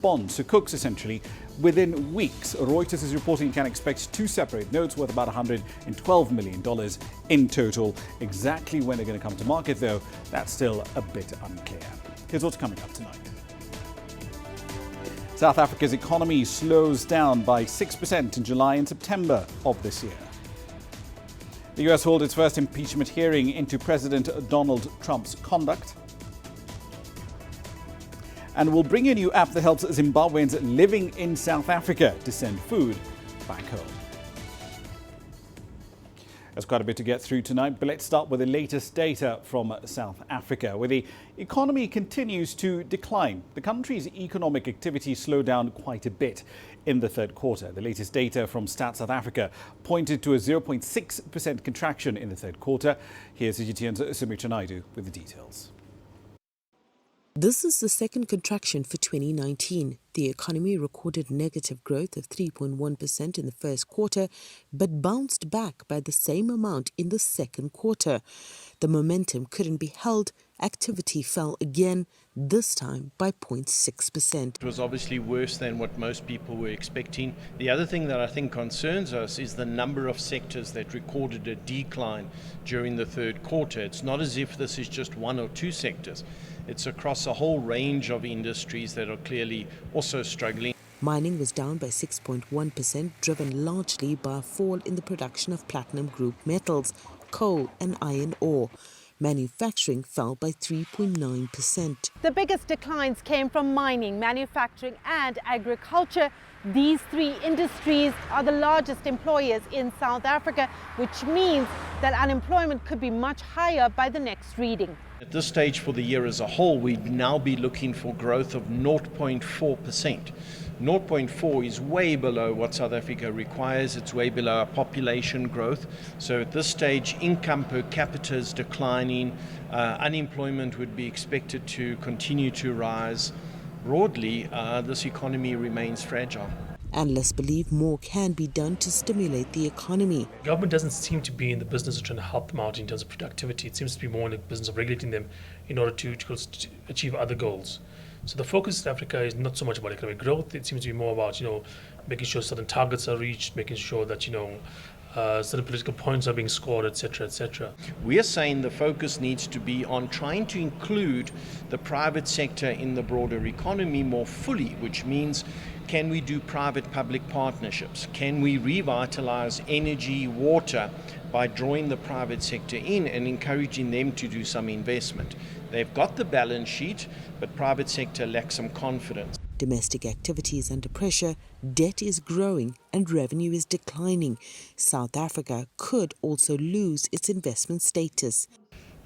bonds to cooks essentially within weeks. Reuters is reporting it can expect two separate notes worth about $112 million in total. Exactly when they're going to come to market, though, that's still a bit unclear. Here's what's coming up tonight. South Africa's economy slows down by 6% in July and September of this year. The US holds its first impeachment hearing into President Donald Trump's conduct. And we'll bring you a new app that helps Zimbabweans living in South Africa to send food back home. There's quite a bit to get through tonight, but let's start with the latest data from South Africa, where the economy continues to decline. The country's economic activity slowed down quite a bit in the third quarter. The latest data from Stats South Africa pointed to a 0.6% contraction in the third quarter. Here's CGTN's Sumitra Naidu with the details. This is the second contraction for 2019. The economy recorded negative growth of 3.1% in the first quarter, but bounced back by the same amount in the second quarter. The momentum couldn't be held. Activity fell again, this time by 0.6%. It was obviously worse than what most people were expecting. The other thing that I think concerns us is the number of sectors that recorded a decline during the third quarter. It's not as if this is just one or two sectors. It's across a whole range of industries that are clearly also struggling. Mining was down by 6.1%, driven largely by a fall in the production of platinum group metals, coal and iron ore. Manufacturing fell by 3.9%. The biggest declines came from mining, manufacturing and agriculture. These three industries are the largest employers in South Africa, which means that unemployment could be much higher by the next reading. At this stage for the year as a whole, we'd now be looking for growth of 0.4%. 0.4 is way below what South Africa requires. It's way below our population growth. So at this stage, income per capita is declining. Unemployment would be expected to continue to rise. Broadly, this economy remains fragile. Analysts believe more can be done to stimulate the economy. Government doesn't seem to be in the business of trying to help them out in terms of productivity. It seems to be more in the business of regulating them in order to achieve other goals. So the focus in South Africa is not so much about economic growth. It seems to be more about, making sure certain targets are reached, making sure that, certain political points are being scored, etc., etc. We are saying the focus needs to be on trying to include the private sector in the broader economy more fully, which means can we do private-public partnerships? Can we revitalize energy, water by drawing the private sector in and encouraging them to do some investment? They've got the balance sheet, but private sector lacks some confidence. Domestic activity is under pressure, debt is growing and revenue is declining. South Africa could also lose its investment status.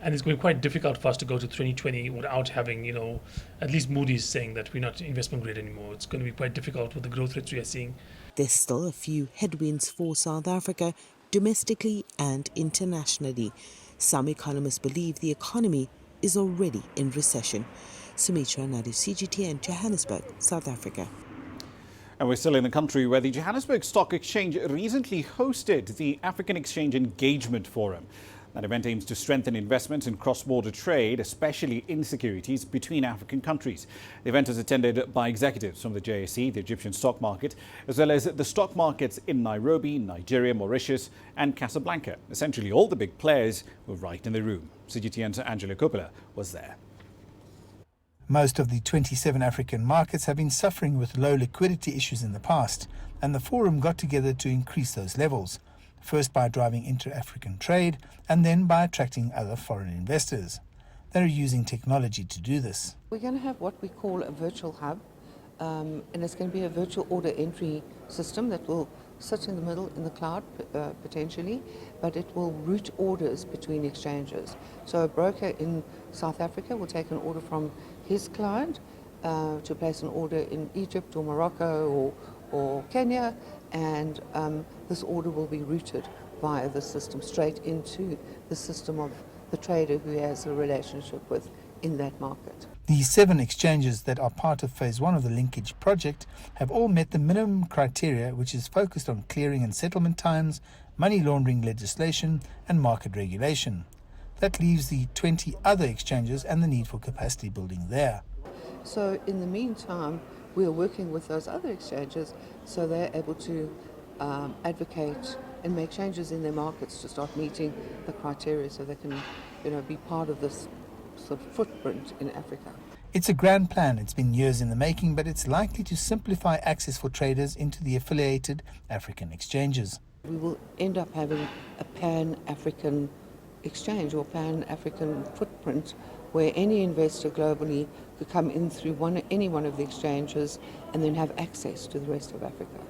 And it's going to be quite difficult for us to go to 2020 without having, at least Moody's saying that we're not investment grade anymore. It's going to be quite difficult with the growth rates we are seeing. There's still a few headwinds for South Africa, domestically and internationally. Some economists believe the economy is already in recession. Sumitra Naidu, CGTN, Johannesburg, South Africa. And we're still in the country where the Johannesburg Stock Exchange recently hosted the African Exchange Engagement Forum. That event aims to strengthen investments in cross-border trade, especially in securities between African countries. The event was attended by executives from the JSE, the Egyptian stock market, as well as the stock markets in Nairobi, Nigeria, Mauritius and Casablanca. Essentially all the big players were right in the room. CGTN's Angela Coppola was there. Most of the 27 African markets have been suffering with low liquidity issues in the past, and the forum got together to increase those levels, first by driving inter-African trade and then by attracting other foreign investors. They're using technology to do this. We're going to have what we call a virtual hub, and it's going to be a virtual order entry system that will sit in the middle in the cloud potentially, but it will route orders between exchanges. So a broker in South Africa will take an order from his client to place an order in Egypt or Morocco or Kenya, and this order will be routed via the system straight into the system of the trader who has a relationship with in that market. The 7 exchanges that are part of Phase 1 of the linkage project have all met the minimum criteria, which is focused on clearing and settlement times, money laundering legislation and market regulation. That leaves the 20 other exchanges and the need for capacity building there. So in the meantime, we are working with those other exchanges so they're able to advocate and make changes in their markets to start meeting the criteria so they can, be part of this sort of footprint in Africa. It's a grand plan. It's been years in the making, but it's likely to simplify access for traders into the affiliated African exchanges. We will end up having a pan-African exchange or pan-African footprint where any investor globally could come in through any one of the exchanges and then have access to the rest of Africa.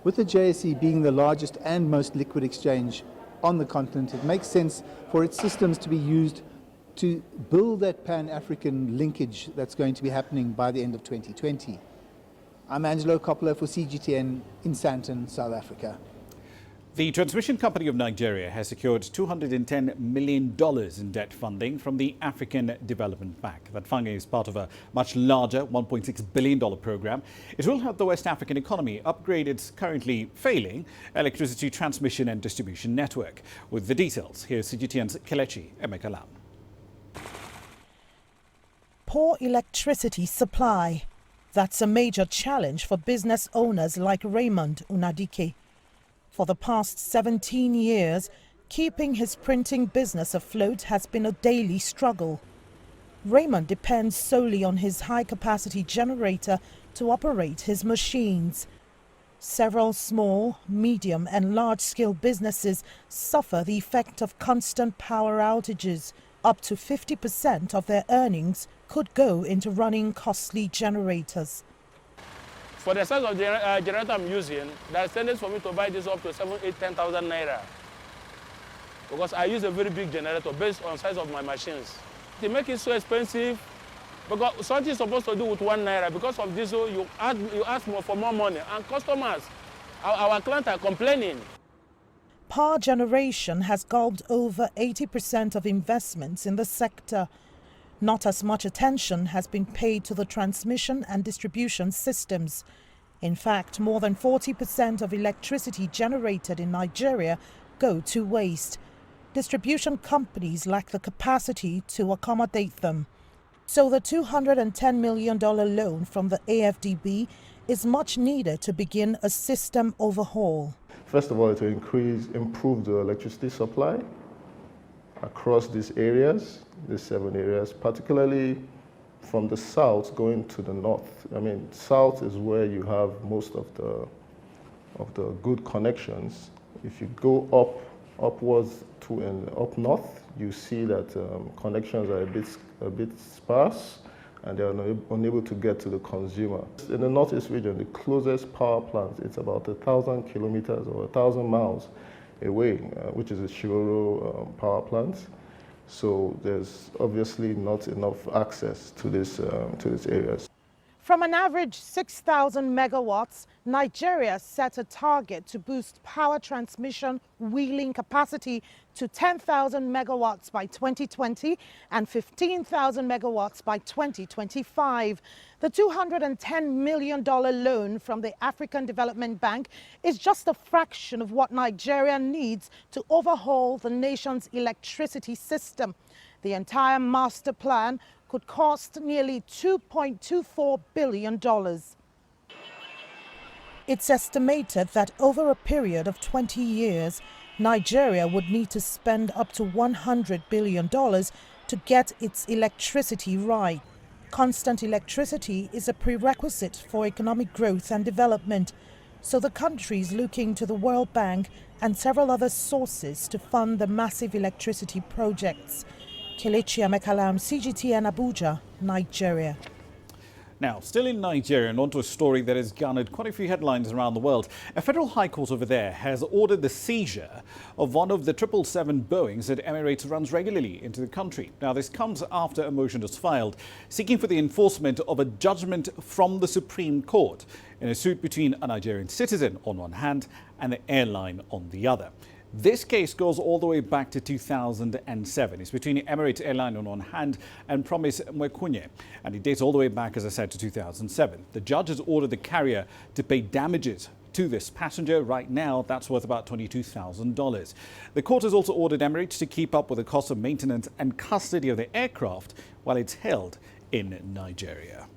With the JSE being the largest and most liquid exchange on the continent, it makes sense for its systems to be used to build that pan-African linkage that's going to be happening by the end of 2020. I'm Angelo Coppola for CGTN in Sandton, South Africa. The transmission company of Nigeria has secured $210 million in debt funding from the African Development Bank. That funding is part of a much larger $1.6 billion program. It will help the West African economy upgrade its currently failing electricity transmission and distribution network. With the details, here's CGTN's Kelechi Emekalam. Poor electricity supply. That's a major challenge for business owners like Raymond Unadike. For the past 17 years, keeping his printing business afloat has been a daily struggle. Raymond depends solely on his high-capacity generator to operate his machines. Several small, medium and large-scale businesses suffer the effect of constant power outages. Up to 50% of their earnings could go into running costly generators. For the size of the generator I'm using, there's tendency for me to buy this up to 7,000, 8,000, 10,000 naira. Because I use a very big generator based on the size of my machines. They make it so expensive because something is supposed to do with 1 naira. Because of this, you ask more for more money. And customers, our clients are complaining. Power generation has gulped over 80% of investments in the sector. Not as much attention has been paid to the transmission and distribution systems. In fact, more than 40% of electricity generated in Nigeria go to waste. Distribution companies lack the capacity to accommodate them. So the $210 million loan from the AFDB is much needed to begin a system overhaul. First of all, it will improve the electricity supply across these areas, these 7 areas, particularly from the south going to the north. I mean, south is where you have most of the good connections. If you go upwards to and up north, you see that connections are a bit sparse and they are unable to get to the consumer. In the northeast region, the closest power plant, it's about 1,000 kilometers or 1,000 miles away, which is a Shiroro power plant. So there's obviously not enough access to these areas. From an average 6,000 megawatts, Nigeria set a target to boost power transmission wheeling capacity to 10,000 megawatts by 2020 and 15,000 megawatts by 2025. The $210 million loan from the African Development Bank is just a fraction of what Nigeria needs to overhaul the nation's electricity system. The entire master plan could cost nearly $2.24 billion. It's estimated that over a period of 20 years, Nigeria would need to spend up to $100 billion to get its electricity right. Constant electricity is a prerequisite for economic growth and development, so the country is looking to the World Bank and several other sources to fund the massive electricity projects. Kelechi Emekalam, CGTN Abuja, Nigeria. Now, still in Nigeria and onto a story that has garnered quite a few headlines around the world. A federal high court over there has ordered the seizure of one of the 777 Boeings that Emirates runs regularly into the country. Now, this comes after a motion was filed seeking for the enforcement of a judgment from the Supreme Court in a suit between a Nigerian citizen on one hand and the airline on the other. This case goes all the way back to 2007. It's between Emirates Airline on one hand and Promise Mwekunye. And it dates all the way back, as I said, to 2007. The judge has ordered the carrier to pay damages to this passenger. Right now, that's worth about $22,000. The court has also ordered Emirates to keep up with the cost of maintenance and custody of the aircraft while it's held in Nigeria.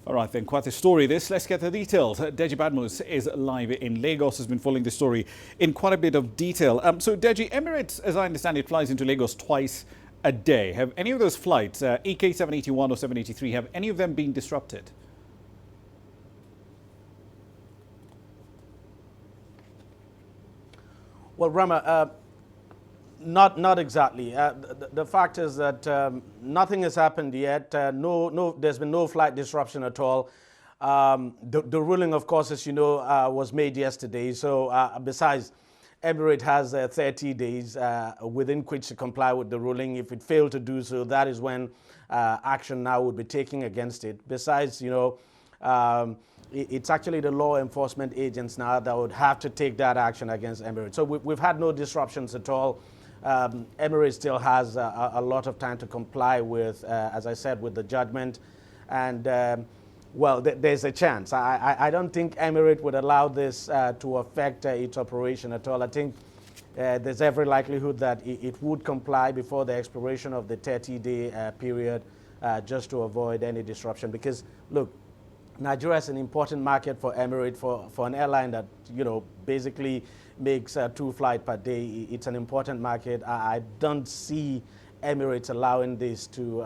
All right, then, quite a story this. Let's get the details. Deji Badmus is live in Lagos, has been following the story in quite a bit of detail. So, Deji, Emirates, as I understand it, flies into Lagos twice a day. Have any of those flights, EK 781 or 783, have any of them been disrupted? Well, Ramah, not exactly. The fact is that nothing has happened yet. There's been no flight disruption at all. The ruling, of course, as you know, was made yesterday. So besides, Emirates has 30 days within which to comply with the ruling. If it failed to do so, that is when action now would be taken against it. Besides, it's actually the law enforcement agents now that would have to take that action against Emirates. So we've had no disruptions at all. Emirates still has a lot of time to comply with, as I said, with the judgment. And, well, there's a chance. I don't think Emirates would allow this to affect its operation at all. I think there's every likelihood that it would comply before the expiration of the 30-day period just to avoid any disruption. Because, look, Nigeria is an important market for Emirates, for an airline that, basically makes 2 flights per day. It's an important market. I don't see Emirates allowing this to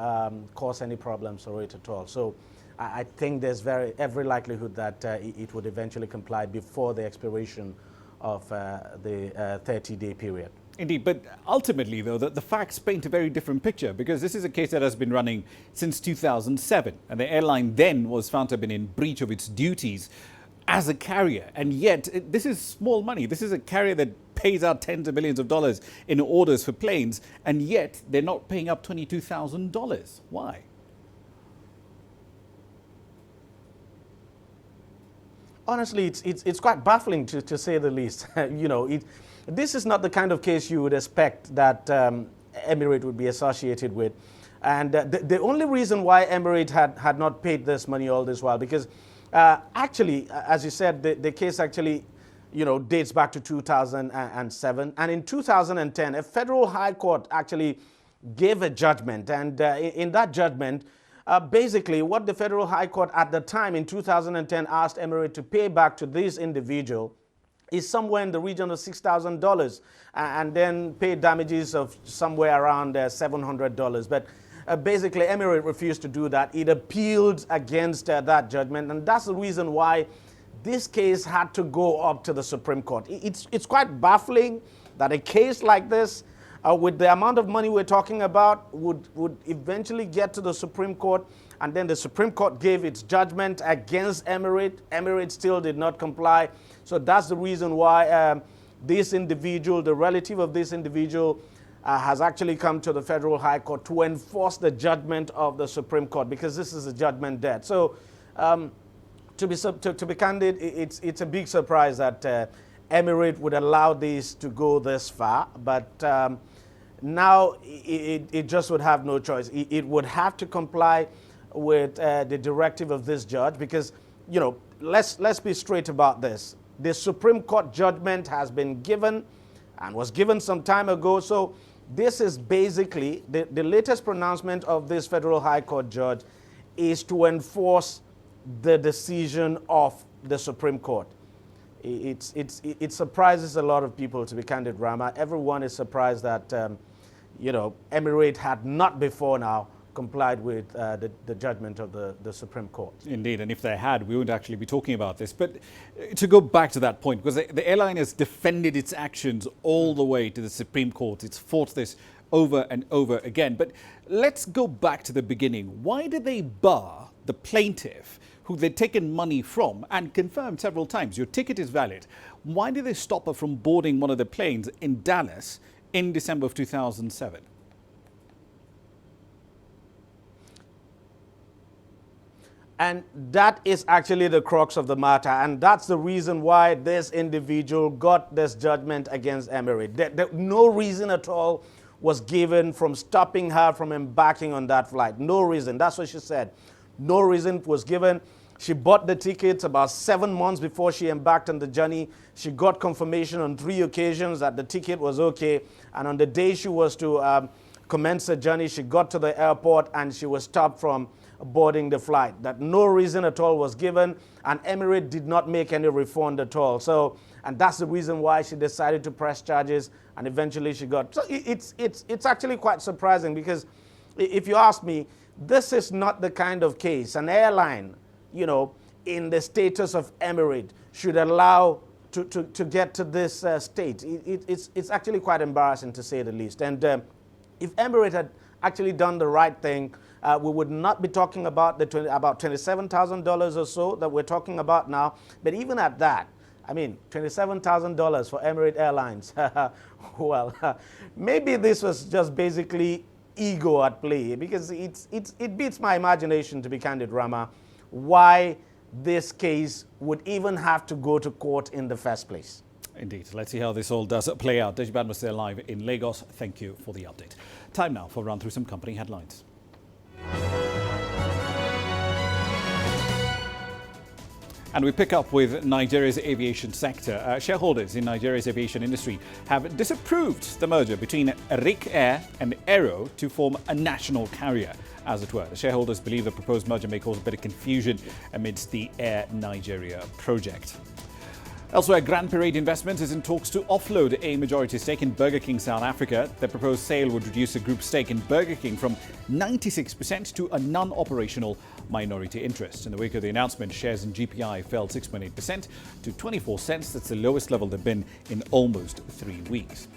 cause any problems for it at all. So I think there's every likelihood that it would eventually comply before the expiration of the 30-day period. Indeed, but ultimately, though, the facts paint a very different picture, because this is a case that has been running since 2007, and the airline then was found to have been in breach of its duties as a carrier. And yet, this is small money. This is a carrier that pays out tens of millions of dollars in orders for planes, and yet they're not paying up $22,000. Why? Honestly, it's quite baffling to say the least. This is not the kind of case you would expect that Emirates would be associated with. And the only reason why Emirates had not paid this money all this while, because actually, as you said, the case actually, dates back to 2007. And in 2010, a federal high court actually gave a judgment. And in that judgment, basically what the federal high court at the time in 2010 asked Emirates to pay back to this individual is somewhere in the region of $6,000 and then pay damages of somewhere around $700. But basically, Emirates refused to do that. It appealed against that judgment, and that's the reason why this case had to go up to the Supreme Court. It's quite baffling that a case like this, with the amount of money we're talking about, would eventually get to the Supreme Court, and then the Supreme Court gave its judgment against Emirates. Emirates still did not comply. So that's the reason why this individual, the relative of this individual, has actually come to the Federal High Court to enforce the judgment of the Supreme Court, because this is a judgment debt. So to be candid, it's a big surprise that Emirates would allow this to go this far. But now it just would have no choice. It would have to comply with the directive of this judge, because, let's be straight about this. The Supreme Court judgment has been given and was given some time ago. So this is basically the latest pronouncement of this Federal High Court judge is to enforce the decision of the Supreme Court. It surprises a lot of people, to be candid, Ramah. Everyone is surprised that, Emirates had not before now complied with the judgment of the Supreme Court. Indeed, and if they had, we wouldn't actually be talking about this. But to go back to that point, because the airline has defended its actions all the way to the Supreme Court. It's fought this over and over again. But let's go back to the beginning. Why did they bar the plaintiff, who they'd taken money from and confirmed several times, your ticket is valid? Why did they stop her from boarding one of the planes in Dallas in December of 2007? And that is actually the crux of the matter. And that's the reason why this individual got this judgment against Emirates. No reason at all was given from stopping her from embarking on that flight. No reason. That's what she said. No reason was given. She bought the tickets about 7 months before she embarked on the journey. She got confirmation on 3 occasions that the ticket was okay. And on the day she was to commence the journey, she got to the airport and she was stopped from boarding the flight, that no reason at all was given, and Emirates did not make any refund at all. So, and that's the reason why she decided to press charges, and eventually she got. So it's actually quite surprising, because if you ask me, this is not the kind of case an airline, you know, in the status of Emirates should allow to get to this state. It's actually quite embarrassing, to say the least. And if Emirates had actually done the right thing, we would not be talking about about $27,000 or so that we're talking about now. But even at that, I mean, $27,000 for Emirates Airlines. Well, maybe this was just basically ego at play, because it beats my imagination, to be candid, Ramah, why this case would even have to go to court in the first place. Indeed. Let's see how this all does play out. Dejibad was there live in Lagos. Thank you for the update. Time now for a run through some company headlines. And we pick up with Nigeria's aviation sector. Shareholders in Nigeria's aviation industry have disapproved the merger between Rik Air and Aero to form a national carrier, as it were. The shareholders believe the proposed merger may cause a bit of confusion amidst the Air Nigeria project. Elsewhere, Grand Parade Investments is in talks to offload a majority stake in Burger King South Africa. The proposed sale would reduce the group's stake in Burger King from 96% to a non-operational minority interest. In the wake of the announcement, shares in GPI fell 6.8% to 24 cents. That's the lowest level they've been in almost 3 weeks.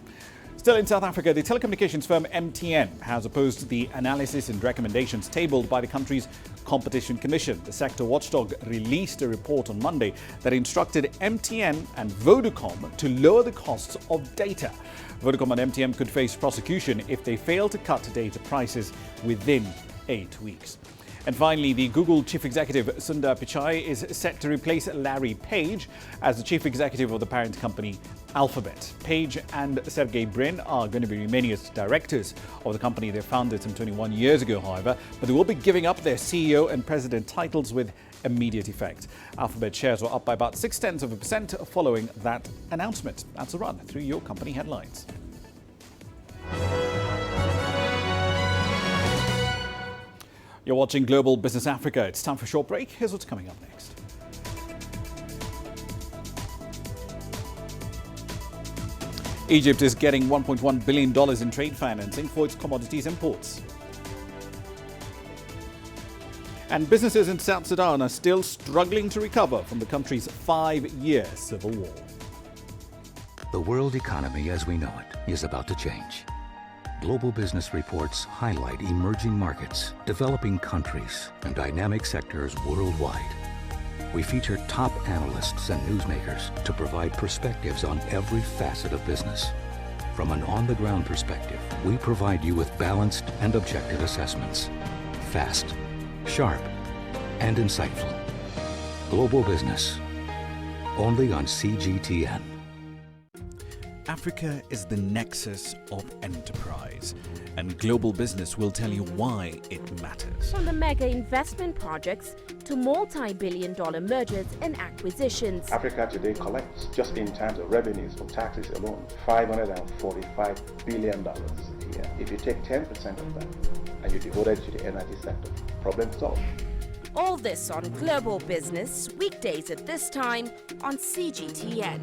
Still in South Africa, the telecommunications firm MTN has opposed the analysis and recommendations tabled by the country's Competition Commission. The sector watchdog released a report on Monday that instructed MTN and Vodacom to lower the costs of data. Vodacom and MTN could face prosecution if they fail to cut data prices within 8 weeks. And finally, the Google chief executive Sundar Pichai is set to replace Larry Page as the chief executive of the parent company Alphabet. Page and Sergey Brin are going to be remaining as directors of the company they founded some 21 years ago, however, but they will be giving up their CEO and president titles with immediate effect. Alphabet shares were up by about 0.6% following that announcement. That's a run through your company headlines. You're watching Global Business Africa. It's time for a short break. Here's what's coming up next. Egypt is getting $1.1 billion in trade financing for its commodities imports. And businesses in South Sudan are still struggling to recover from the country's 5-year civil war. The world economy as we know it is about to change. Global business reports highlight emerging markets, developing countries, and dynamic sectors worldwide. We feature top analysts and newsmakers to provide perspectives on every facet of business. From an on-the-ground perspective, we provide you with balanced and objective assessments. Fast, sharp, and insightful. Global Business, only on CGTN. Africa is the nexus of enterprise, and Global Business will tell you why it matters. From the mega investment projects to multi-billion-dollar mergers and acquisitions. Africa today collects, just in terms of revenues from taxes alone, $545 billion a year. If you take 10% of that and you devote it to the energy sector, problem solved. All this on Global Business, weekdays at this time on CGTN.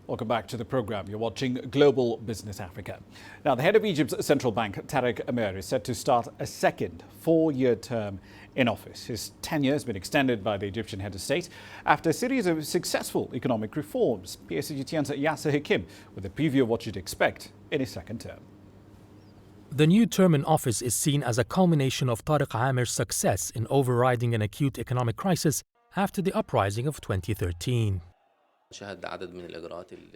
Welcome back to the program. You're watching Global Business Africa. Now, the head of Egypt's central bank, Tariq Amir, is set to start a second 4-year term in office. His tenure has been extended by the Egyptian head of state after a series of successful economic reforms. PSCGTN's Yasser Hakim with a preview of what you'd expect in his second term. The new term in office is seen as a culmination of Tariq Amir's success in overriding an acute economic crisis after the uprising of 2013.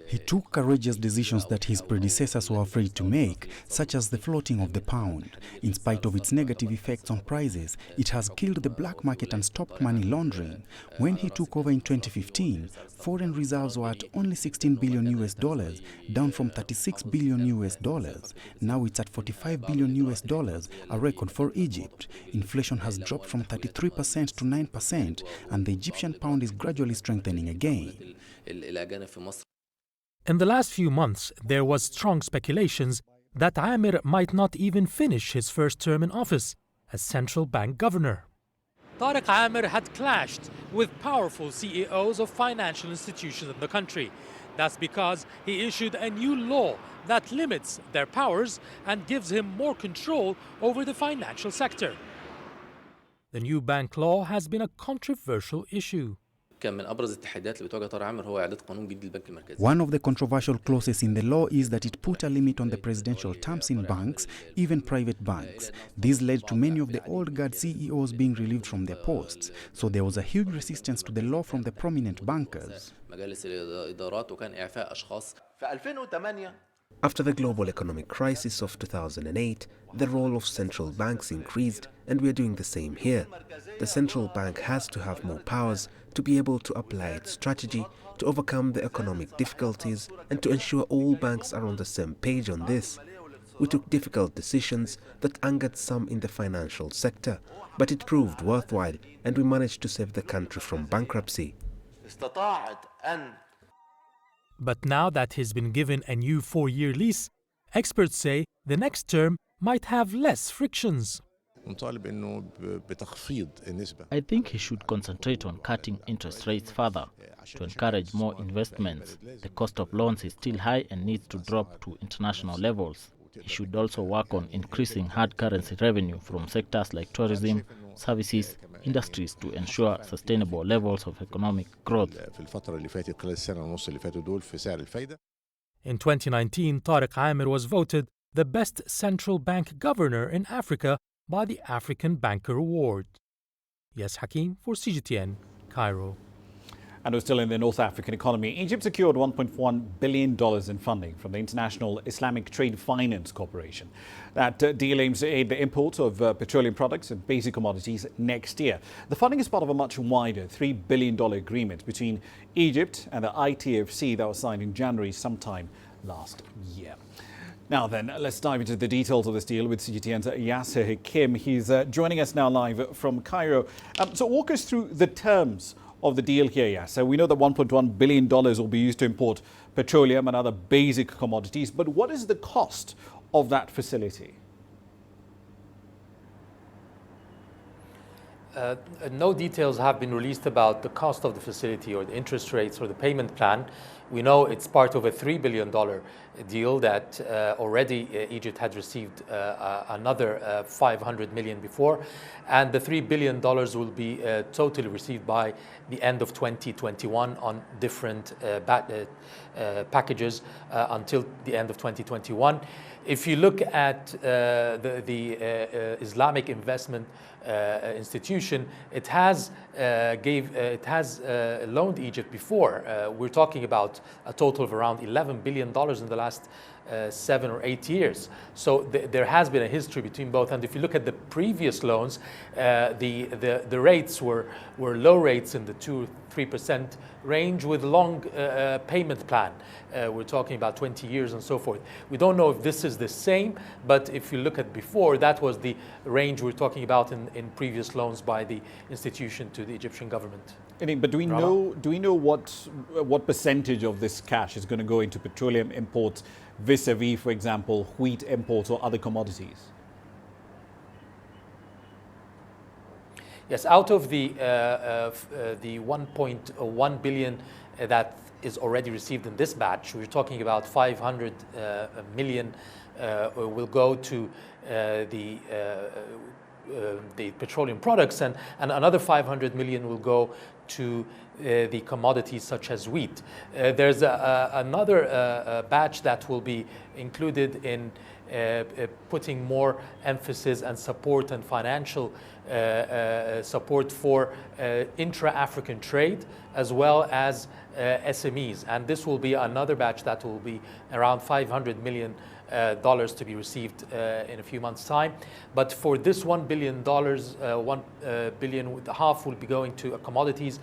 He took courageous decisions that his predecessors were afraid to make, such as the floating of the pound. In spite of its negative effects on prices, it has killed the black market and stopped money laundering. When he took over in 2015, foreign reserves were at only $16 billion, down from $36 billion. Now it's at $45 billion, a record for Egypt. Inflation has dropped from 33% to 9%, and the Egyptian pound is gradually strengthening again. In the last few months, there was strong speculations that Amir might not even finish his first term in office as central bank governor. Tariq Amir had clashed with powerful CEOs of financial institutions in the country. That's because he issued a new law that limits their powers and gives him more control over the financial sector. The new bank law has been a controversial issue. كان من أبرز التحديات اللي بتواجه طارق عامر هو إعادة قانون جديد للبنك المركزي. One of the controversial clauses in the law is that it put a limit on the presidential terms in banks, even private banks. This led to many of the old guard CEOs being relieved from their posts, so there was a huge resistance to the law from the prominent bankers. مجالس الإدارات وكان إعفاء أشخاص. في 2008 After the global economic crisis of 2008, the role of central banks increased, and we are doing the same here. The central bank has to have more powers to be able to apply its strategy to overcome the economic difficulties and to ensure all banks are on the same page on this. We took difficult decisions that angered some in the financial sector, but it proved worthwhile, and we managed to save the country from bankruptcy. But now that he's been given a new 4-year lease, experts say the next term might have less frictions. I think he should concentrate on cutting interest rates further to encourage more investments. The cost of loans is still high and needs to drop to international levels. He should also work on increasing hard currency revenue from sectors like tourism, services, industries to ensure sustainable levels of economic growth. In 2019, Tariq Amir was voted the best central bank governor in Africa by the African Banker Award. Yes, Hakim for CGTN, Cairo. And we're still in the North African economy. Egypt secured $1.1 billion in funding from the International Islamic Trade Finance Corporation. That deal aims to aid the import of petroleum products and basic commodities next year. The funding is part of a much wider $3 billion agreement between Egypt and the ITFC that was signed in January sometime last year. Now then, let's dive into the details of this deal with CGTN's Yasser Hakim. He's joining us now live from Cairo. So walk us through the terms of the deal here, yes. So we know that $1.1 billion will be used to import petroleum and other basic commodities, but what is the cost of that facility? No details have been released about the cost of the facility or the interest rates or the payment plan. We know it's part of a $3 billion deal that already Egypt had received another $500 million before, and the $3 billion will be totally received by the end of 2021 on different packages until the end of 2021. If you look at the Islamic Investment institution, it has loaned Egypt before. We're talking about a total of around $11 billion in the last 7 or 8 years. So there has been a history between both. And if you look at the previous loans, the rates were low rates in the 2-3% range with long payment plan. We're talking about 20 years and so forth. We don't know if this is the same, but if you look at before, that was the range we're talking about in previous loans by the institution to the Egyptian government. But do we know what percentage of this cash is going to go into petroleum imports vis-a-vis, for example, wheat imports or other commodities? Yes, out of the 1.1 billion that is already received in this batch, we're talking about 500 million will go to the petroleum products, and another 500 million will go to the commodities such as wheat. There's another batch that will be included in putting more emphasis and support and financial support for intra-African trade as well as SMEs. And this will be another batch that will be around $500 million to be received in a few months' time. But for this $1 billion, $1.5 billion will be going to commodities,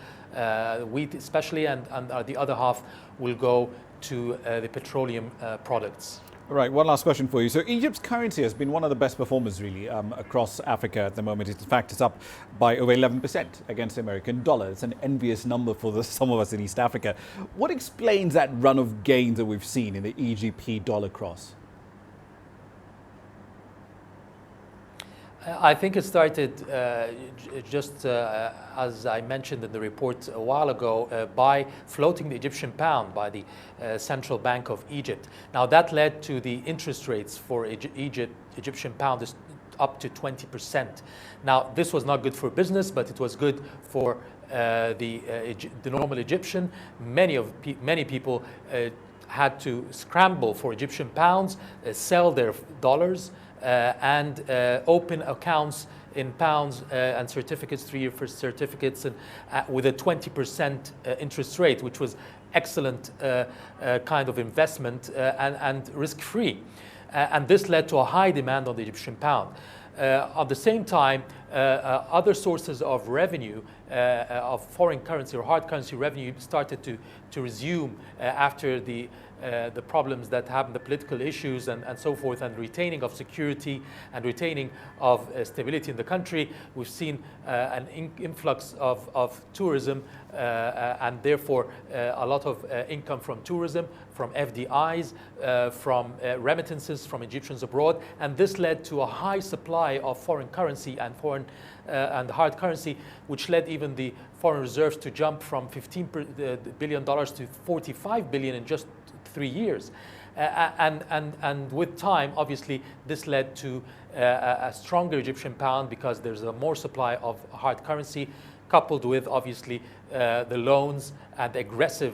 wheat especially, and the other half will go to the petroleum products. Right, one last question for you. So Egypt's currency has been one of the best performers really across Africa at the moment. In fact, it's up by over 11% against the American dollar. It's an envious number for some of us in East Africa. What explains that run of gains that we've seen in the EGP dollar cross? I think it started just as I mentioned in the report a while ago by floating the Egyptian pound by the Central Bank of Egypt. Now that led to the interest rates for Egyptian pound is up to 20%. Now this was not good for business, but it was good for the normal Egyptian. Many people had to scramble for Egyptian pounds, sell their dollars, and open accounts in pounds and certificates, 3-year certificates, and with a 20% interest rate, which was excellent kind of investment and risk-free. And this led to a high demand on the Egyptian pound. At the same time, other sources of revenue, of foreign currency or hard currency revenue, started to resume after the problems that happened, the political issues and so forth, and retaining of security and retaining of stability in the country. We've seen an influx of tourism and therefore a lot of income from tourism, from FDIs, from remittances from Egyptians abroad, and this led to a high supply of foreign currency and and hard currency, which led even the foreign reserves to jump from $15 billion to $45 billion in just 3 years. And with time, obviously, this led to a stronger Egyptian pound because there's a more supply of hard currency, coupled with, obviously, the loans and aggressive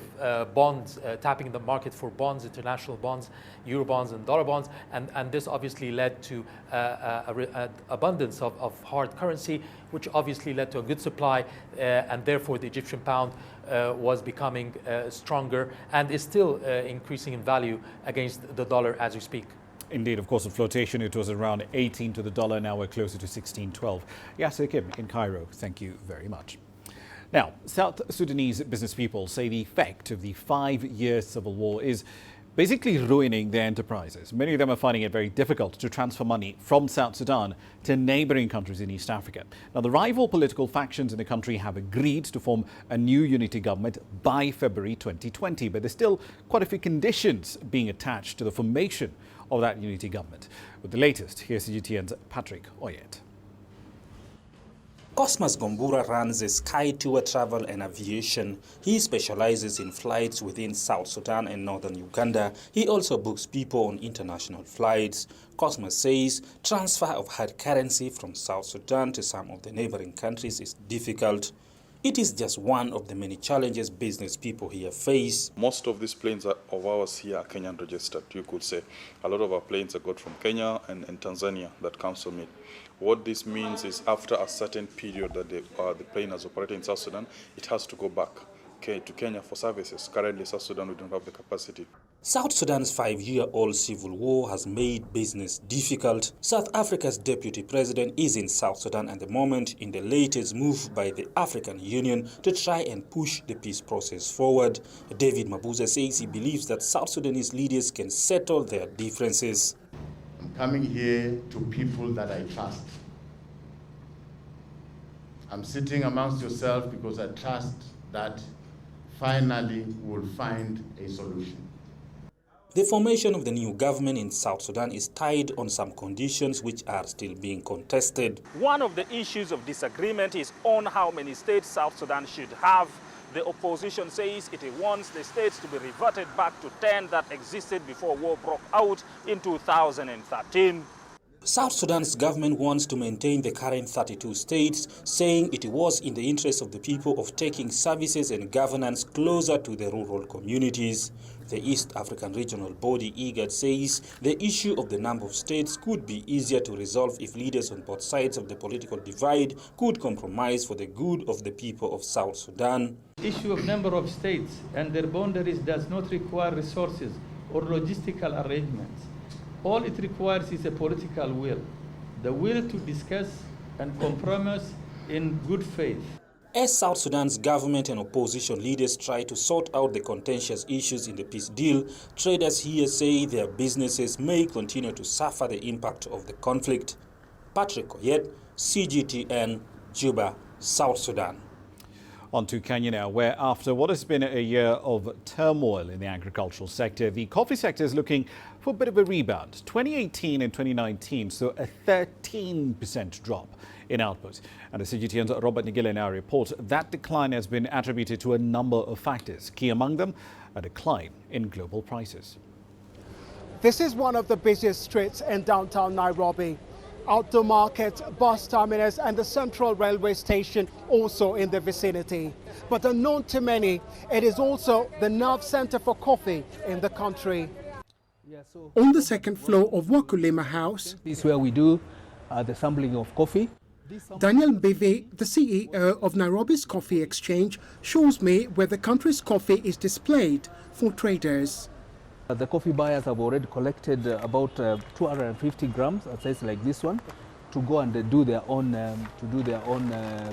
bonds, tapping the market for bonds, international bonds, euro bonds and dollar bonds. And this obviously led to an abundance of hard currency, which obviously led to a good supply. And therefore, the Egyptian pound was becoming stronger and is still increasing in value against the dollar as we speak. Indeed, of course, in flotation, it was around 18 to the dollar. Now we're closer to 16.12. Yasser Kim in Cairo, thank you very much. Now, South Sudanese business people say the effect of the 5-year civil war is basically ruining their enterprises. Many of them are finding it very difficult to transfer money from South Sudan to neighboring countries in East Africa. Now, the rival political factions in the country have agreed to form a new unity government by February 2020, but there's still quite a few conditions being attached to the formation of that unity government. With the latest, here's CGTN's Patrick Oyet. Cosmas Gombura runs a sky tour travel and aviation. He specializes in flights within South Sudan and northern Uganda. He also books people on international flights. Cosmas says transfer of hard currency from South Sudan to some of the neighboring countries is difficult. It is just one of the many challenges business people here face. Most of these planes of ours here are Kenyan registered, you could say. A lot of our planes are got from Kenya and Tanzania that comes from it. What this means is after a certain period that the plane has operated in South Sudan, it has to go back to Kenya for services. Currently, South Sudan, we don't have the capacity. South Sudan's 5-year-old civil war has made business difficult. South Africa's deputy president is in South Sudan at the moment in the latest move by the African Union to try and push the peace process forward. David Mabuza says he believes that South Sudanese leaders can settle their differences. I'm coming here to people that I trust. I'm sitting amongst yourself because I trust that finally we'll find a solution. The formation of the new government in South Sudan is tied on some conditions which are still being contested. One of the issues of disagreement is on how many states South Sudan should have. The opposition says it wants the states to be reverted back to 10 that existed before war broke out in 2013. South Sudan's government wants to maintain the current 32 states, saying it was in the interest of the people of taking services and governance closer to the rural communities. The East African Regional Body, IGAD, says the issue of the number of states could be easier to resolve if leaders on both sides of the political divide could compromise for the good of the people of South Sudan. The issue of number of states and their boundaries does not require resources or logistical arrangements. All it requires is a political will, the will to discuss and compromise in good faith. As South Sudan's government and opposition leaders try to sort out the contentious issues in the peace deal, traders here say their businesses may continue to suffer the impact of the conflict. Patrick Oyet, CGTN, Juba, South Sudan. On to Kenya now, where after what has been a year of turmoil in the agricultural sector, the coffee sector is looking for a bit of a rebound. 2018 and 2019 saw a 13% drop in output. And the CGTN's Robert Nyang now reports that decline has been attributed to a number of factors, key among them a decline in global prices. This is one of the busiest streets in downtown Nairobi. Outdoor market, bus terminus and the central railway station also in the vicinity. But unknown to many, it is also the nerve center for coffee in the country. On the second floor of Wakulima House, this is where we do the sampling of coffee. Daniel Mbivi, the CEO of Nairobi's Coffee Exchange, shows me where the country's coffee is displayed for traders. The coffee buyers have already collected about 250 grams, a size like this one, to go and do their own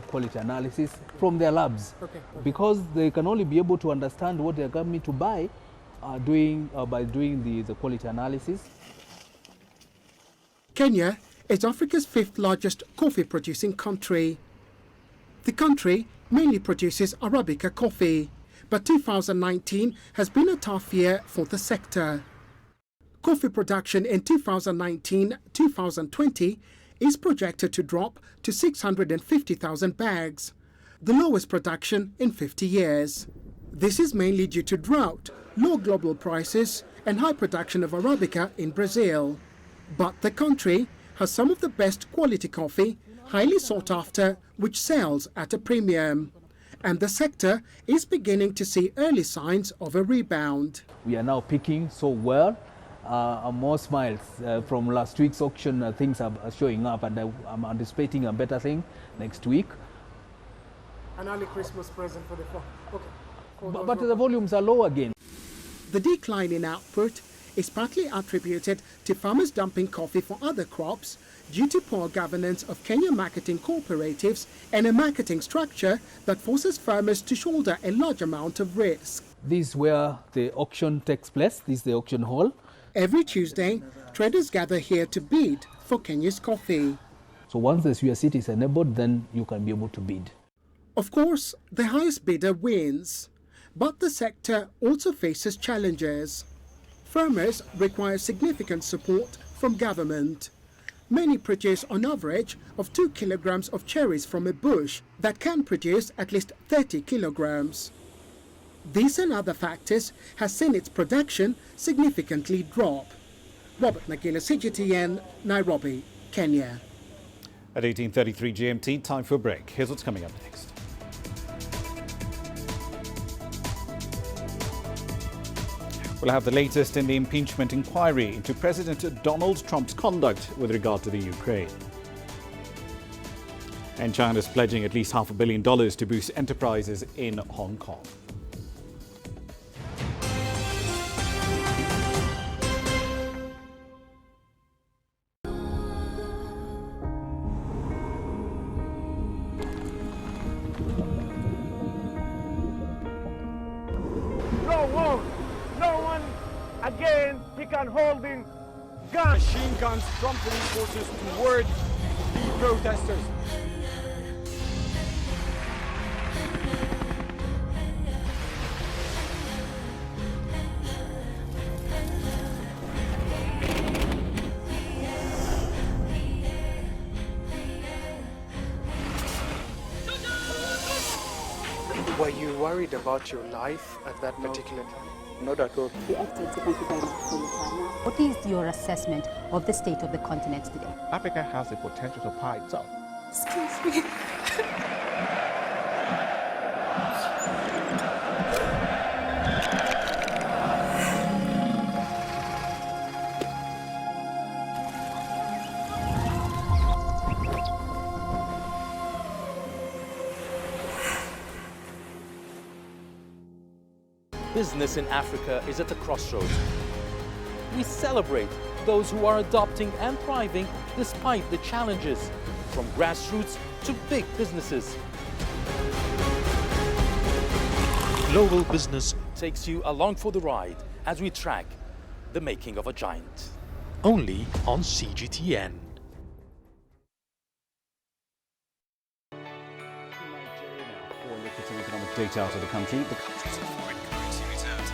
quality analysis from their labs. Okay. Because they can only be able to understand what they're coming to buy by doing the quality analysis. Kenya is Africa's 5th largest coffee producing country. The country mainly produces Arabica coffee, but 2019 has been a tough year for the sector. Coffee production in 2019-2020 is projected to drop to 650,000 bags, the lowest production in 50 years. This is mainly due to drought, low global prices and high production of Arabica in Brazil. But the country has some of the best quality coffee, highly sought after, which sells at a premium. And the sector is beginning to see early signs of a rebound. We are now picking so well, more smiles. From last week's auction, things are showing up, and I'm anticipating a better thing next week. An early Christmas present for the farm. Okay. But the volumes are low again. The decline in output is partly attributed to farmers dumping coffee for other crops due to poor governance of Kenya marketing cooperatives and a marketing structure that forces farmers to shoulder a large amount of risk. This is where the auction takes place. This is the auction hall. Every Tuesday, traders gather here to bid for Kenya's coffee. So once the USCT is enabled, then you can be able to bid. Of course, the highest bidder wins, but the sector also faces challenges. Farmers require significant support from government. Many produce on average of 2 kilograms of cherries from a bush that can produce at least 30 kilograms. These and other factors has seen its production significantly drop. Robert Nyang, CGTN, Nairobi, Kenya. At 18:33 GMT, time for a break. Here's what's coming up next. We'll have the latest in the impeachment inquiry into President Donald Trump's conduct with regard to the Ukraine. And China's pledging at least $500 million to boost enterprises in Hong Kong. Again, he can hold in guns. Machine guns from police forces towards the protesters. Were you worried about your life at that particular time? Not at all. Thank you very much for your time. What is your assessment of the state of the continent today? Africa has the potential to power itself. Excuse me. Business in Africa is at a crossroads. We celebrate those who are adopting and thriving despite the challenges. from grassroots to big businesses. Global Business takes you along for the ride as we track the making of a giant. Only on CGTN. Economic data out of the country. The country's foreign currency reserves.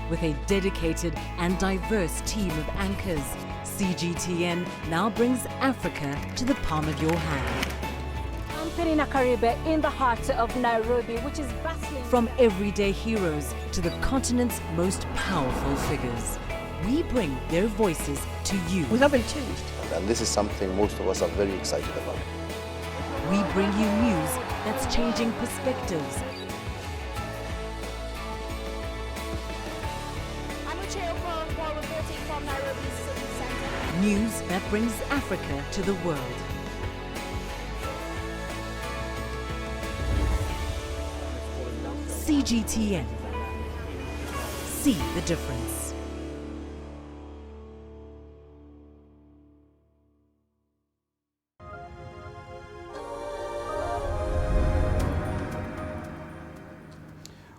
With a dedicated and diverse team of anchors, CGTN now brings Africa to the palm of your hand. I'm Perina Karibe in the heart of Nairobi, which is bustling. From everyday heroes to the continent's most powerful figures, we bring their voices to you. We haven't changed. And this is something most of us are very excited about. We bring you news that's changing perspectives. I'm reporting from Nairobi City Center. News that brings Africa to the world. CGTN. See the difference.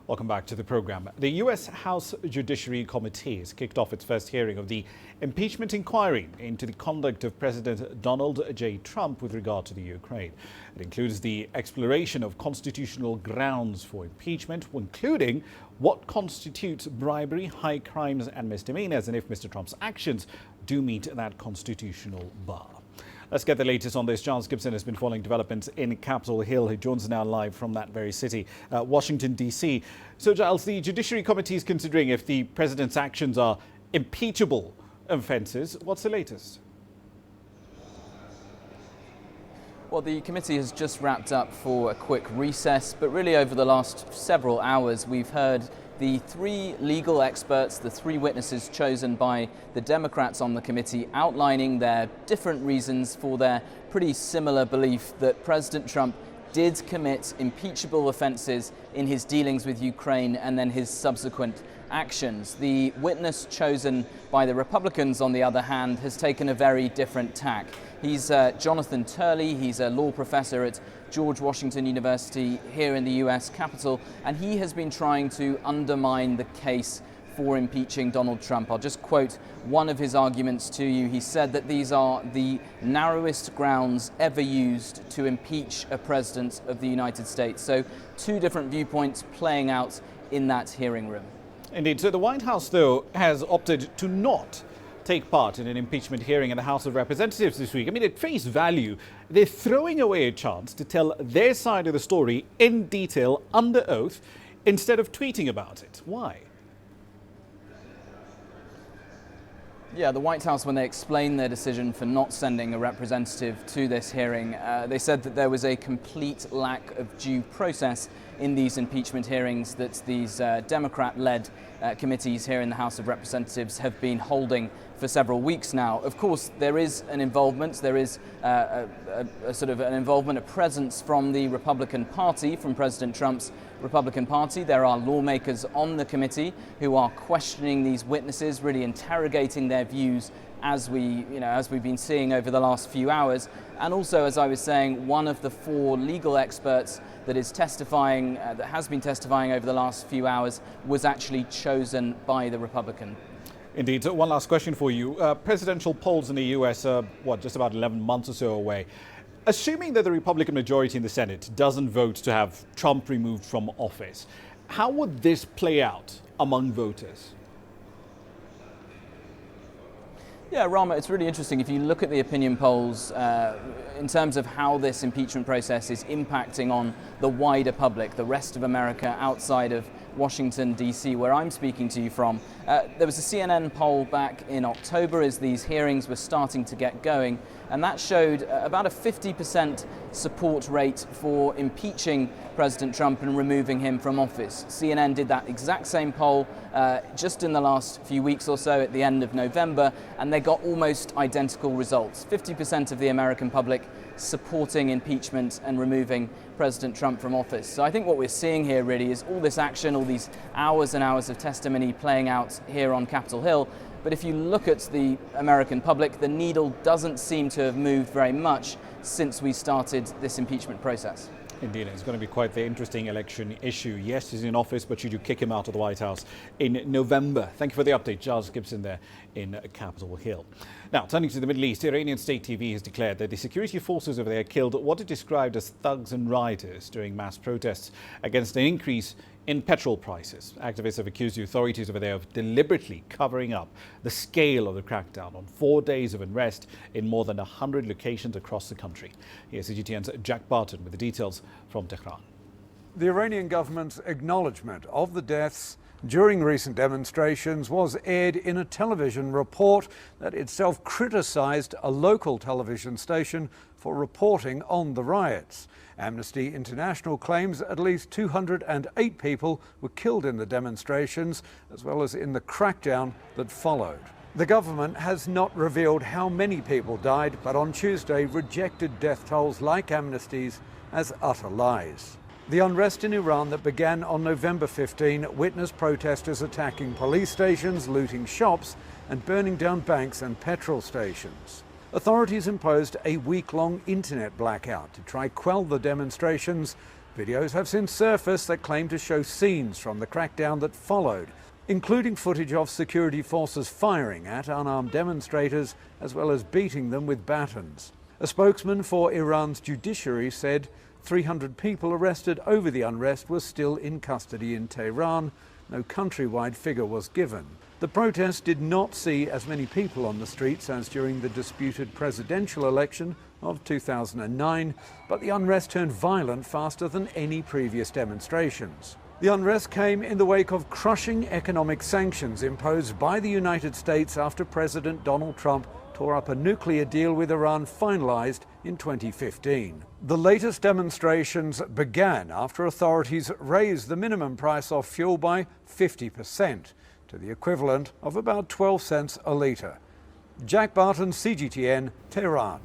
Welcome back to the program. The U.S. House Judiciary Committee has kicked off its first hearing of the impeachment inquiry into the conduct of President Donald J. Trump with regard to the Ukraine. It includes the exploration of constitutional grounds for impeachment, including what constitutes bribery, high crimes and misdemeanors, and if Mr. Trump's actions do meet that constitutional bar. Let's get the latest on this. Charles Gibson has been following developments in Capitol Hill. He joins us now live from that very city, Washington, D.C. So, Giles, the Judiciary Committee is considering if the president's actions are impeachable offences. What's the latest? Well, the committee has just wrapped up for a quick recess, but really over the last several hours we've heard the three legal experts, the three witnesses chosen by the Democrats on the committee, outlining their different reasons for their pretty similar belief that President Trump did commit impeachable offences in his dealings with Ukraine and then his subsequent actions. The witness chosen by the Republicans, on the other hand, has taken a very different tack. He's Jonathan Turley. He's a law professor at George Washington University here in the US Capitol, and he has been trying to undermine the case for impeaching Donald Trump. I'll just quote one of his arguments to you. He said that these are the narrowest grounds ever used to impeach a president of the United States. So two different viewpoints playing out in that hearing room. Indeed. So the White House, though, has opted to not take part in an impeachment hearing in the House of Representatives this week. I mean, at face value, they're throwing away a chance to tell their side of the story in detail under oath instead of tweeting about it. Why? Yeah, the White House, when they explained their decision for not sending a representative to this hearing, they said that there was a complete lack of due process in these impeachment hearings that these Democrat-led committees here in the House of Representatives have been holding for several weeks now. Of course, there is an involvement, there is a sort of an involvement, a presence from the Republican Party, from President Trump's Republican Party. There are lawmakers on the committee who are questioning these witnesses, really interrogating their views as we've been seeing over the last few hours. And also, as I was saying, one of the four legal experts that is testifying, that has been testifying over the last few hours, was actually chosen by the Republican. Indeed. So one last question for you. Presidential polls in the US are, just about 11 months or so away. Assuming that the Republican majority in the Senate doesn't vote to have Trump removed from office, how would this play out among voters? Yeah, Ramah, it's really interesting. If you look at the opinion polls in terms of how this impeachment process is impacting on the wider public, the rest of America outside of Washington, D.C., where I'm speaking to you from, there was a CNN poll back in October as these hearings were starting to get going, and that showed about a 50% support rate for impeaching President Trump and removing him from office. CNN did that exact same poll just in the last few weeks or so at the end of November, and they got almost identical results. 50% of the American public supporting impeachment and removing President Trump from office. So I think what we're seeing here really is all this action, all these hours and hours of testimony playing out here on Capitol Hill, But if you look at the American public, the needle doesn't seem to have moved very much since we started this impeachment process. Indeed, it's going to be quite the interesting election issue. Yes, he's in office, but should you kick him out of the White House in November? Thank you for the update, Giles Gibson there in Capitol Hill. Now, turning to the Middle East, Iranian state TV has declared that the security forces over there killed what it described as thugs and rioters during mass protests against an increase in petrol prices. Activists have accused the authorities over there of deliberately covering up the scale of the crackdown on 4 days of unrest in more than 100 locations across the country. Here's CGTN's Jack Barton with the details from Tehran. The Iranian government's acknowledgement of the deaths during recent demonstrations was aired in a television report that itself criticised a local television station for reporting on the riots. Amnesty International claims at least 208 people were killed in the demonstrations, as well as in the crackdown that followed. The government has not revealed how many people died, but on Tuesday rejected death tolls like Amnesty's as utter lies. The unrest in Iran that began on November 15 witnessed protesters attacking police stations, looting shops, and burning down banks and petrol stations. Authorities imposed a week-long internet blackout to try quell the demonstrations. Videos have since surfaced that claim to show scenes from the crackdown that followed, including footage of security forces firing at unarmed demonstrators as well as beating them with batons. A spokesman for Iran's judiciary said 300 people arrested over the unrest were still in custody in Tehran. No countrywide figure was given. The protest did not see as many people on the streets as during the disputed presidential election of 2009, but the unrest turned violent faster than any previous demonstrations. The unrest came in the wake of crushing economic sanctions imposed by the United States after President Donald Trump tore up a nuclear deal with Iran finalized in 2015. The latest demonstrations began after authorities raised the minimum price of fuel by 50%. To the equivalent of about 12 cents a litre. Jack Barton, CGTN, Tehran.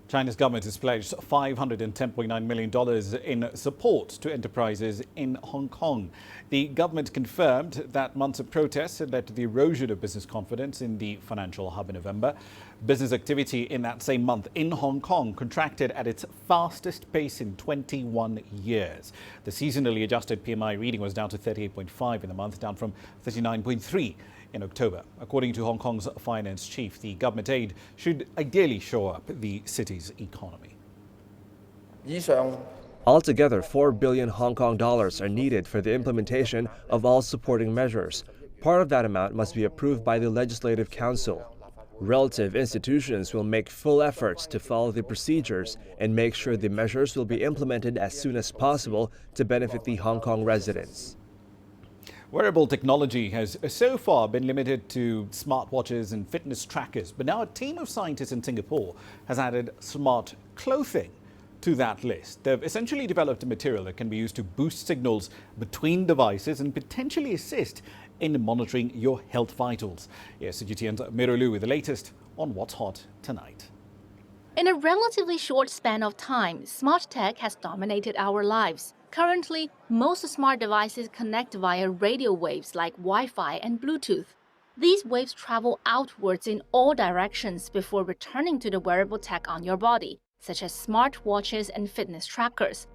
China's government has pledged $510.9 million in support to enterprises in Hong Kong. The government confirmed that months of protests had led to the erosion of business confidence in the financial hub in November. Business activity in that same month in Hong Kong contracted at its fastest pace in 21 years. The seasonally adjusted PMI reading was down to 38.5 in the month, down from 39.3 in October. According to Hong Kong's finance chief, the government aid should ideally shore up the city's economy. Altogether, 4 billion Hong Kong dollars are needed for the implementation of all supporting measures. Part of that amount must be approved by the Legislative Council. Relative institutions will make full efforts to follow the procedures and make sure the measures will be implemented as soon as possible to benefit the Hong Kong residents. Wearable technology has so far been limited to smartwatches and fitness trackers, but now a team of scientists in Singapore has added smart clothing to that list. They've essentially developed a material that can be used to boost signals between devices and potentially assist in monitoring your health vitals. Yes, CGTN's Mirolu with the latest on what's hot tonight. In a relatively short span of time, smart tech has dominated our lives. Currently, most smart devices connect via radio waves like Wi-Fi and Bluetooth. These waves travel outwards in all directions before returning to the wearable tech on your body, such as smart watches and fitness trackers.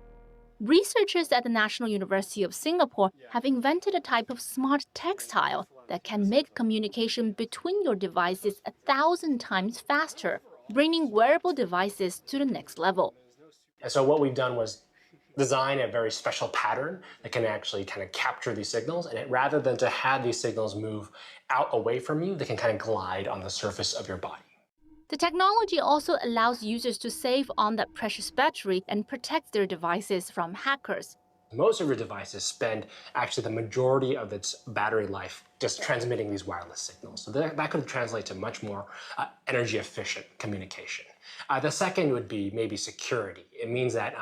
Researchers at the National University of Singapore have invented a type of smart textile that can make communication between your devices 1,000 times faster, bringing wearable devices to the next level. And so what we've done was design a very special pattern that can actually kind of capture these signals, and rather than to have these signals move out away from you, they can kind of glide on the surface of your body. The technology also allows users to save on that precious battery and protect their devices from hackers. Most of your devices spend actually the majority of its battery life just transmitting these wireless signals. So that could translate to much more energy efficient communication. The second would be maybe security. It means that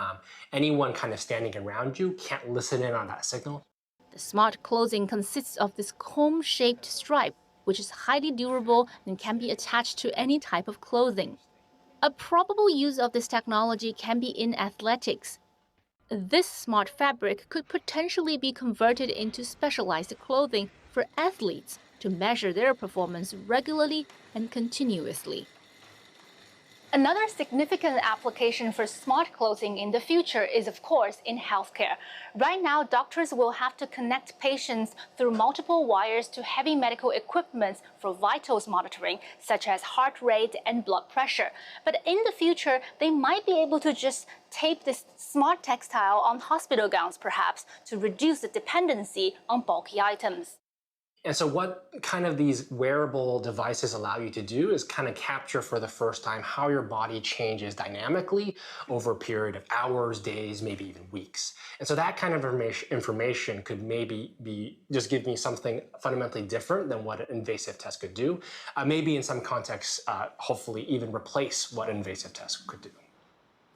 anyone kind of standing around you can't listen in on that signal. The smart clothing consists of this comb-shaped stripe, which is highly durable and can be attached to any type of clothing. A probable use of this technology can be in athletics. This smart fabric could potentially be converted into specialized clothing for athletes to measure their performance regularly and continuously. Another significant application for smart clothing in the future is, of course, in healthcare. Right now, doctors will have to connect patients through multiple wires to heavy medical equipment for vitals monitoring, such as heart rate and blood pressure. But in the future, they might be able to just tape this smart textile on hospital gowns, perhaps, to reduce the dependency on bulky items. And so what kind of these wearable devices allow you to do is kind of capture for the first time how your body changes dynamically over a period of hours, days, maybe even weeks. And so that kind of information could maybe just give me something fundamentally different than what an invasive test could do. Maybe in some contexts, hopefully even replace what an invasive test could do.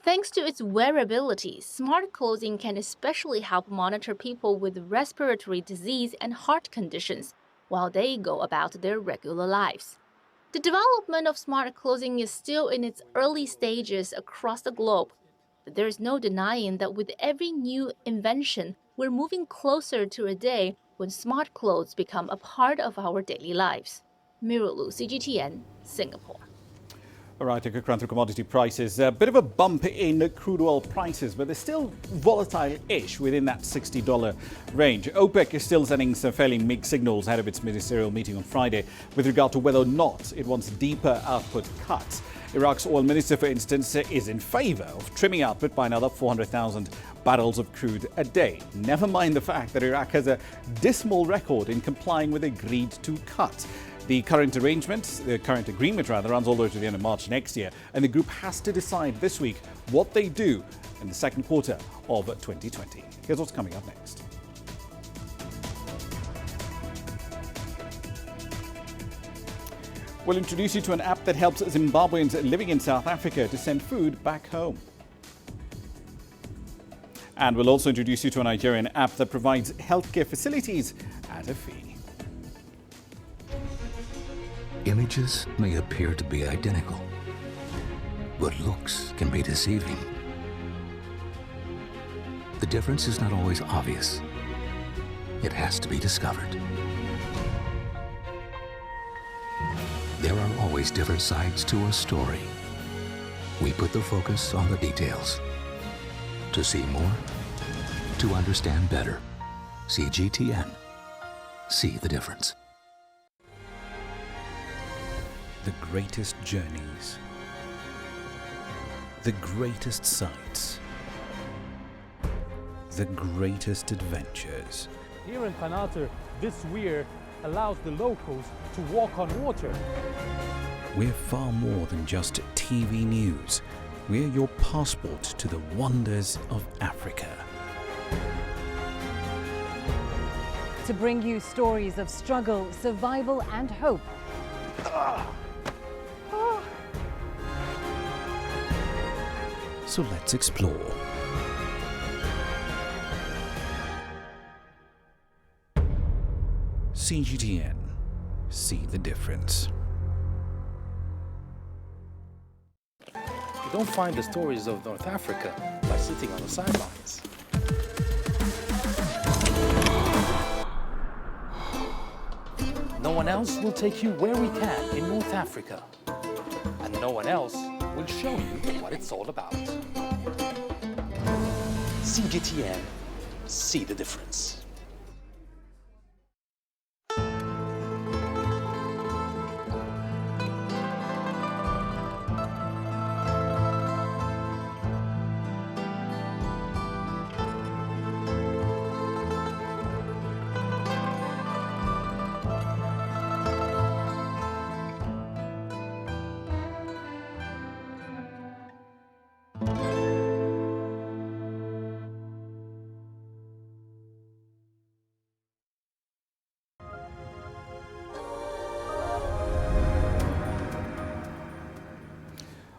Thanks to its wearability, smart clothing can especially help monitor people with respiratory disease and heart conditions while they go about their regular lives. The development of smart clothing is still in its early stages across the globe, but there is no denying that with every new invention, we're moving closer to a day when smart clothes become a part of our daily lives. Mirulu, CGTN, Singapore. All right, a quick run through commodity prices. A bit of a bump in crude oil prices, but they're still volatile-ish within that $60 range. OPEC is still sending some fairly mixed signals ahead of its ministerial meeting on Friday with regard to whether or not it wants deeper output cuts. Iraq's oil minister, for instance, is in favor of trimming output by another 400,000 barrels of crude a day. Never mind the fact that Iraq has a dismal record in complying with agreed-to cuts. The current agreement runs all the way to the end of March next year, and the group has to decide this week what they do in the second quarter of 2020. Here's what's coming up next. We'll introduce you to an app that helps Zimbabweans living in South Africa to send food back home. And we'll also introduce you to a Nigerian app that provides healthcare facilities at a fee. Images may appear to be identical, but looks can be deceiving. The difference is not always obvious. It has to be discovered. There are always different sides to a story. We put the focus on the details. To see more, to understand better. CGTN. See the difference. The greatest journeys, the greatest sights, the greatest adventures. Here in Panater, this weir allows the locals to walk on water. We're far more than just TV news. We're your passport to the wonders of Africa. To bring you stories of struggle, survival and hope. So let's explore. CGTN. See the difference. You don't find the stories of North Africa by sitting on the sidelines. No one else will take you where we can in North Africa. And no one else will show you what it's all about. CGTN, see the difference.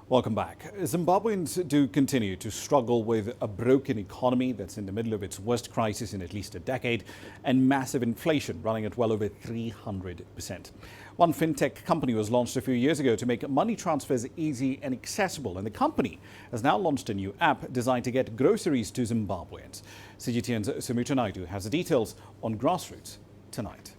Welcome back. Zimbabweans do continue to struggle with a broken economy that's in the middle of its worst crisis in at least a decade and massive inflation running at well over 300%. One fintech company was launched a few years ago to make money transfers easy and accessible, and the company has now launched a new app designed to get groceries to Zimbabweans. CGTN's Sumitra Naidu has the details on Grassroots tonight.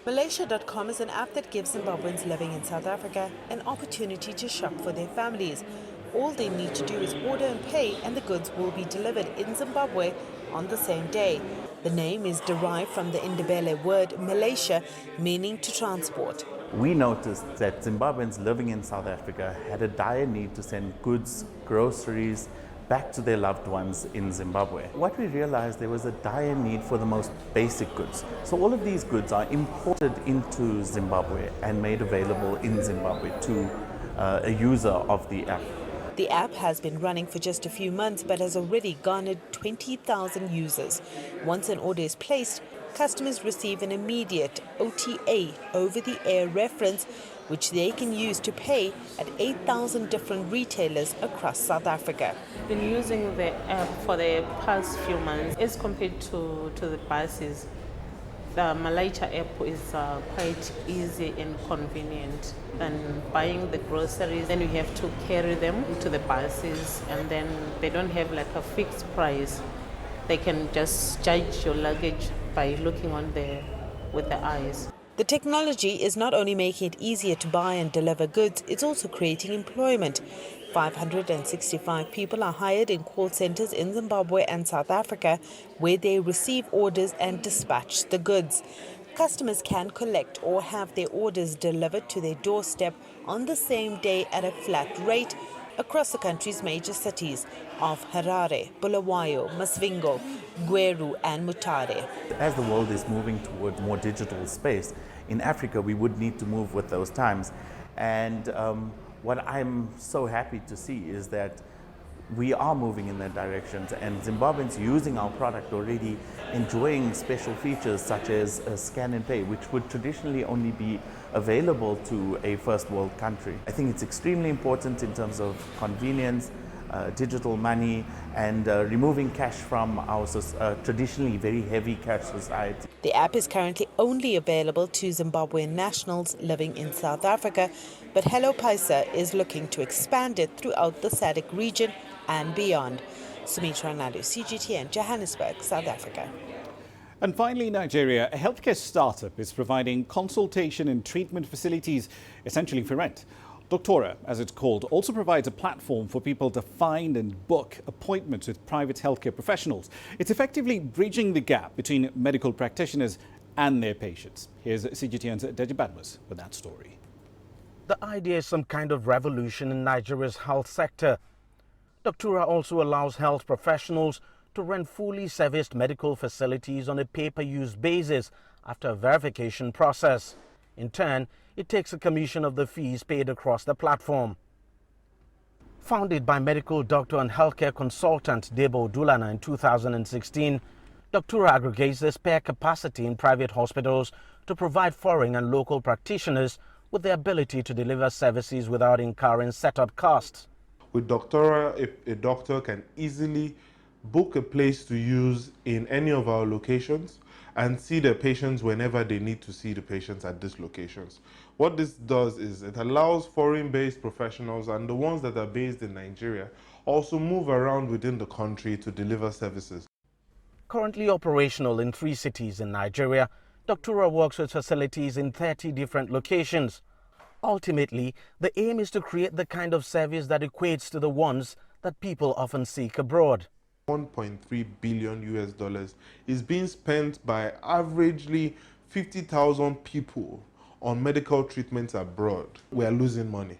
Malaysia.com is an app that gives Zimbabweans living in South Africa an opportunity to shop for their families. All they need to do is order and pay, and the goods will be delivered in Zimbabwe on the same day. The name is derived from the Ndebele word Malaysia, meaning to transport. We noticed that Zimbabweans living in South Africa had a dire need to send goods, groceries, back to their loved ones in Zimbabwe. What we realized, there was a dire need for the most basic goods. So all of these goods are imported into Zimbabwe and made available in Zimbabwe to a user of the app. The app has been running for just a few months but has already garnered 20,000 users. Once an order is placed, customers receive an immediate OTA, over-the-air reference, which they can use to pay at 8,000 different retailers across South Africa. I've been using the app for the past few months. As compared to the buses, the Malaysia app is quite easy and convenient than buying the groceries. Then you have to carry them to the buses, and then they don't have like a fixed price. They can just judge your luggage by looking with the eyes. The technology is not only making it easier to buy and deliver goods, it's also creating employment. 565 people are hired in call centers in Zimbabwe and South Africa, where they receive orders and dispatch the goods. Customers can collect or have their orders delivered to their doorstep on the same day at a flat rate across the country's major cities of Harare, Bulawayo, Masvingo, Gweru and Mutare. As the world is moving towards more digital space, in Africa we would need to move with those times. And what I'm so happy to see is that we are moving in that direction, and Zimbabweans using our product already, enjoying special features such as scan and pay, which would traditionally only be available to a first world country. I think it's extremely important in terms of convenience, digital money, and removing cash from our traditionally very heavy cash society. The app is currently only available to Zimbabwean nationals living in South Africa, but Hello Paisa is looking to expand it throughout the SADC region and beyond. Sumitra Nadu, CGTN, Johannesburg, South Africa. And finally, Nigeria, a healthcare startup is providing consultation and treatment facilities, essentially for rent. Doctora, as it's called, also provides a platform for people to find and book appointments with private healthcare professionals. It's effectively bridging the gap between medical practitioners and their patients. Here's CGTN's Deji Badmus with that story. The idea is some kind of revolution in Nigeria's health sector. Doctora also allows health professionals to rent fully serviced medical facilities on a pay-per-use basis after a verification process. In turn, it takes a commission of the fees paid across the platform. Founded by medical doctor and healthcare consultant Debo Dulana in 2016, Doctora aggregates the spare capacity in private hospitals to provide foreign and local practitioners with the ability to deliver services without incurring setup costs. With Doctora, a doctor can easily book a place to use in any of our locations and see the patients whenever they need to see the patients at these locations. What this does is it allows foreign-based professionals and the ones that are based in Nigeria also move around within the country to deliver services. Currently operational in 3 cities in Nigeria, Doctora works with facilities in 30 different locations. Ultimately, the aim is to create the kind of service that equates to the ones that people often seek abroad. $1.3 billion is being spent by averagely 50,000 people on medical treatments abroad. We are losing money.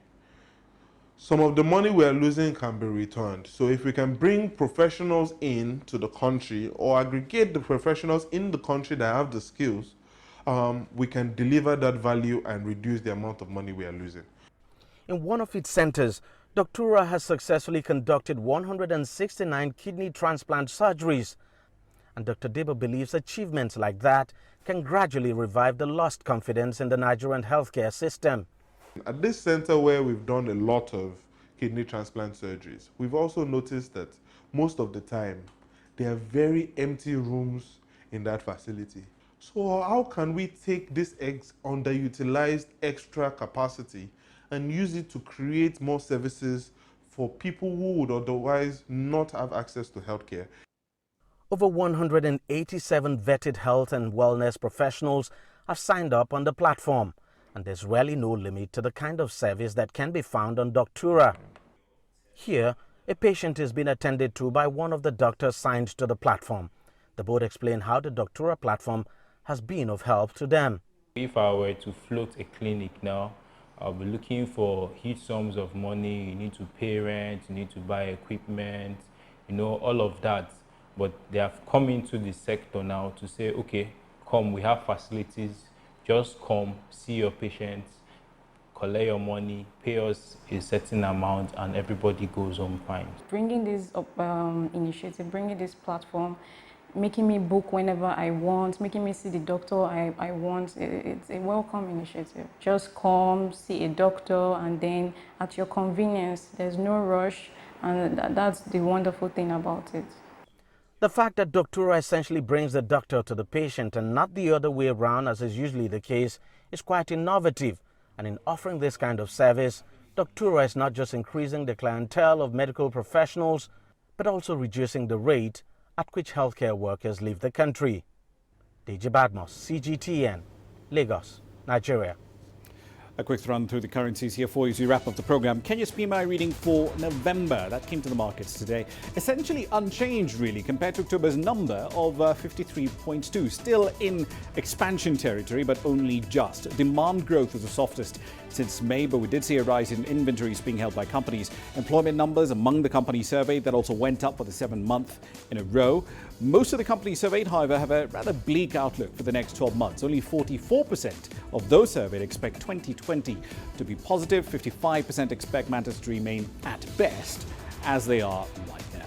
Some of the money we are losing can be returned. So if we can bring professionals in to the country or aggregate the professionals in the country that have the skills, we can deliver that value and reduce the amount of money we are losing. In one of its centers, Doctora has successfully conducted 169 kidney transplant surgeries. And Dr. Debo believes achievements like that can gradually revive the lost confidence in the Nigerian healthcare system. At this center where we've done a lot of kidney transplant surgeries, we've also noticed that most of the time there are very empty rooms in that facility. So how can we take this underutilized extra capacity and use it to create more services for people who would otherwise not have access to healthcare? Over 187 vetted health and wellness professionals have signed up on the platform, and there's really no limit to the kind of service that can be found on Doctura. Here, a patient is being attended to by one of the doctors signed to the platform. The board explained how the Doctura platform has been of help to them. If I were to float a clinic now, I'll be looking for huge sums of money. You need to pay rent, you need to buy equipment, all of that. But they have come into the sector now to say, okay, come, we have facilities, just come, see your patients, collect your money, pay us a certain amount, and everybody goes home fine. Bringing this initiative, bringing this platform, making me book whenever I want, making me see the doctor I want, it's a welcome initiative. Just come, see a doctor, and then at your convenience, there's no rush, and that's the wonderful thing about it. The fact that Doctura essentially brings the doctor to the patient and not the other way around, as is usually the case, is quite innovative. And in offering this kind of service, Doctura is not just increasing the clientele of medical professionals, but also reducing the rate at which healthcare workers leave the country. Deji Badmos, CGTN, Lagos, Nigeria. A quick run through the currencies here for you as we wrap up the program. Kenya's PMI reading for November, that came to the markets today, essentially unchanged really compared to October's number of 53.2. Still in expansion territory, but only just. Demand growth was the softest since May, but we did see a rise in inventories being held by companies. Employment numbers among the companies surveyed, that also went up for the 7th month in a row. Most of the companies surveyed, however, have a rather bleak outlook for the next 12 months. Only 44% of those surveyed expect 2020 to be positive. 55% expect matters to remain at best as they are right now.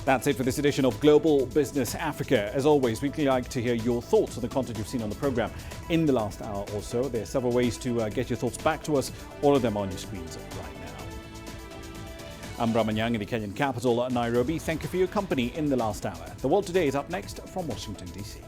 That's it for this edition of Global Business Africa. As always, we'd like to hear your thoughts on the content you've seen on the program in the last hour or so. There are several ways to get your thoughts back to us, all of them on your screens right now. I'm Ramah Nyang in the Kenyan capital, Nairobi. Thank you for your company in the last hour. The World Today is up next from Washington, D.C.